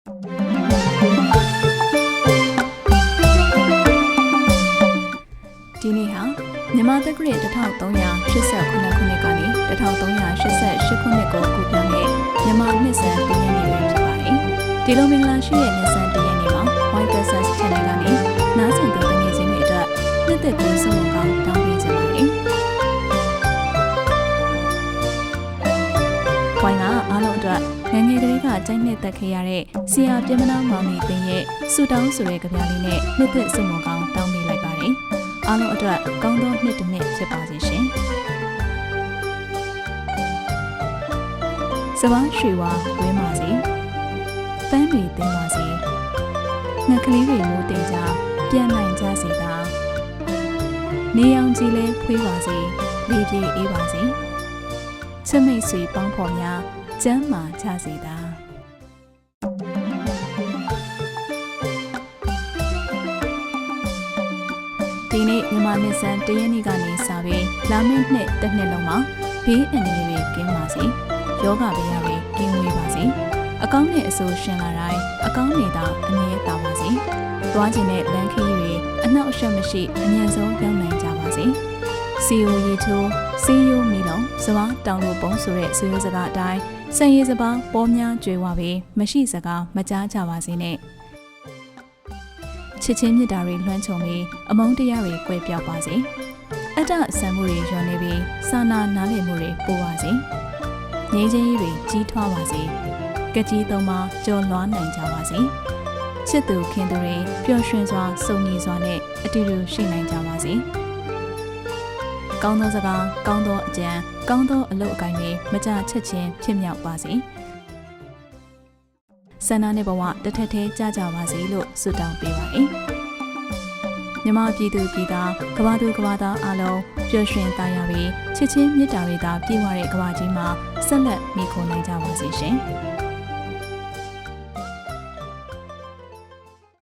ဒီနေ့ဟာမြန်မာတက္ကရာ1389ခုနှစ်ကနေ1388ခုနှစ်ကိုကူပြောင်းတဲ့မြန်မာနှစ်ဆန်တရက်နေ့ပဲဖြစ်ပါတယ်။ဒီလိုမင်္ဂလာရှိတဲ့နှစ်ဆန်တရက်နေ့မှာ White Versus Channel ကနေနားဆင်သူတငယ်ချင်းတွေအတွက်နှစ်သက်ကိုစုံကောင်းတောင်းပေးကြပါတယ်။ White ကအားလုံးအတွက်ငယ်ငယ်ကလေးကကြိုက်နှစ်သက်ခဲ့ရတဲ့ဆရာပြမနာမောင်နေသိန်းရဲ့ဆူတောင်းဆိုတဲ့ကြပြလေးနဲ့နှစ်သက်စုံကောင်းတောင်းပေးလိုက်ပါတယ်။အားလုံးအတွက်ကောင်းသောနှစ်တစ်နှစ်ဖြစ်ပါစေရှင်။စပါးရွှေဝါဝဲပါစေ။ပန်းတွေတင်းပါစေ။ငှက်ကလေးတွေမိုးတိမ်ကြပြန်နိုင်ကြစေတာ။နေအောင်ကြီးလဲဖွေးပါစေ။လေပြေအေးပါစေ။ချစ်မိတ်ဆွေပေါင်းဖော်များကျမ်းမာကြစေတာ။ဒီနေ့မြန်မာနှစ်ဆန်းတရက်နေ့ကနေစပြီးလာမယ့်နှစ်တစ်နှစ်လုံးမှာဘေးအန္တရာယ်တွေကင်းပါစေ။ယောဂဗျာတွေကင်းဝေးပါစေ။အကောင်းနဲ့အဆိုးရှင်လာတိုင်းအကောင်းနေတာအမြဲတာပါစေ။သွားခြင်းနဲ့လမ်းခရီးတွေအနှောက်အယှက်မရှိအမြန်ဆုံးရောက်နိုင်ကြပါစေ။စီယိုရီချိုးစီယိုမီလုံးစပါးတောင်လိုပုံဆိုတဲ့ဆွေးနွေးစကားအတိုင်းစံရည်စပါးပေါ်များကြွေဝပြီးမရှိစကားမကြားကြပါစေနဲ့ချစ်ချင်းမြတ်တာတွေလွှမ်းခြုံပြီးအမုန်းတရားတွေကွဲပြောက်ပါစေအတ္တဆံမှုတွေညှော်နေပြီးစာနာနားလည်မှုတွေပို့ပါစေငြိမ်းချမ်းရေးတွေကြီးထွားပါစေကကြီးသုံးပါကြော်လွှားနိုင်ကြပါစေချစ်သူခင်သူတွေပျော်ရွှင်စွာစုံညီစွာနဲ့အတူတူရှိနိုင်ကြပါစေကောင်းသောစကားကောင်းသောအကြံကောင်းသောအလုပ်အကိုင်တွေမကြချက်ချင်းဖြစ်မြောက်ပါစေဆန္ဒနဲ့ဘဝတစ်ထက်သေးကြကြပါစေလို့ဆုတောင်းပေးပါတယ်မြန်မာပြည်သူပြည်သားကမ္ဘာသူကမ္ဘာသားအားလုံးပျော်ရွှင်သားရပြီးချစ်ချင်းမြတ်တာတွေသာပြည့်ဝတဲ့ကမ္ဘာကြီးမှာဆက်လက်မိခိုနိုင်ကြပါစေရှင်